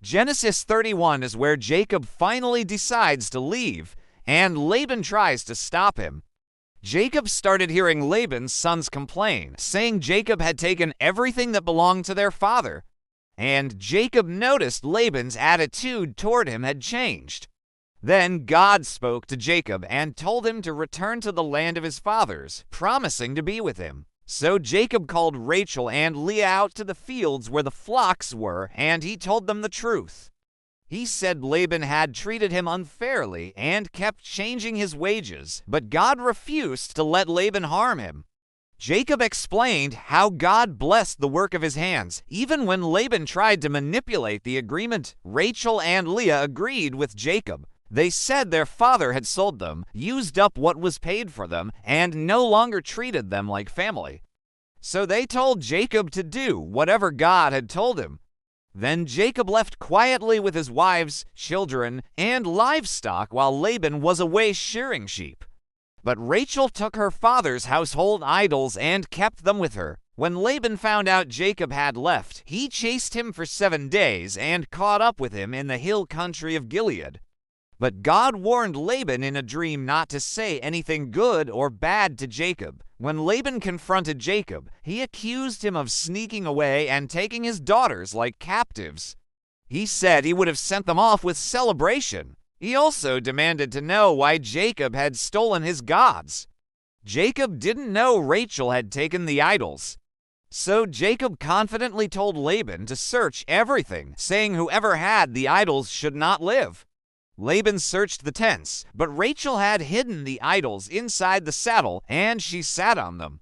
Genesis 31 is where Jacob finally decides to leave, and Laban tries to stop him. Jacob started hearing Laban's sons complain, saying Jacob had taken everything that belonged to their father. And Jacob noticed Laban's attitude toward him had changed. Then God spoke to Jacob and told him to return to the land of his fathers, promising to be with him. So Jacob called Rachel and Leah out to the fields where the flocks were, and he told them the truth. He said Laban had treated him unfairly and kept changing his wages, but God refused to let Laban harm him. Jacob explained how God blessed the work of his hands. Even when Laban tried to manipulate the agreement, Rachel and Leah agreed with Jacob. They said their father had sold them, used up what was paid for them, and no longer treated them like family. So they told Jacob to do whatever God had told him. Then Jacob left quietly with his wives, children, and livestock while Laban was away shearing sheep. But Rachel took her father's household idols and kept them with her. When Laban found out Jacob had left, he chased him for 7 days and caught up with him in the hill country of Gilead. But God warned Laban in a dream not to say anything good or bad to Jacob. When Laban confronted Jacob, he accused him of sneaking away and taking his daughters like captives. He said he would have sent them off with celebration. He also demanded to know why Jacob had stolen his gods. Jacob didn't know Rachel had taken the idols. So Jacob confidently told Laban to search everything, saying whoever had the idols should not live. Laban searched the tents, but Rachel had hidden the idols inside the saddle, and she sat on them.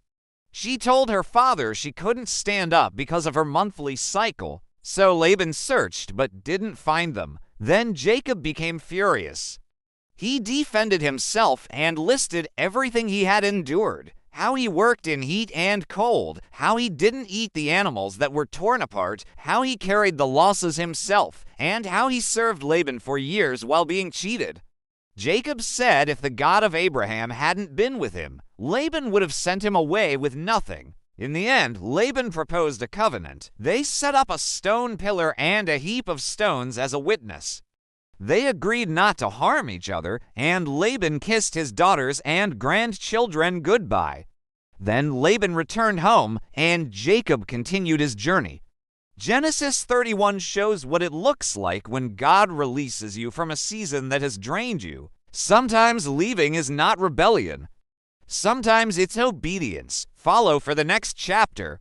She told her father she couldn't stand up because of her monthly cycle, so Laban searched but didn't find them. Then Jacob became furious. He defended himself and listed everything he had endured, how he worked in heat and cold, how he didn't eat the animals that were torn apart, how he carried the losses himself, and how he served Laban for years while being cheated. Jacob said if the God of Abraham hadn't been with him, Laban would have sent him away with nothing. In the end, Laban proposed a covenant. They set up a stone pillar and a heap of stones as a witness. They agreed not to harm each other, and Laban kissed his daughters and grandchildren goodbye. Then Laban returned home, and Jacob continued his journey. Genesis 31 shows what it looks like when God releases you from a season that has drained you. Sometimes leaving is not rebellion. Sometimes it's obedience. Follow for the next chapter.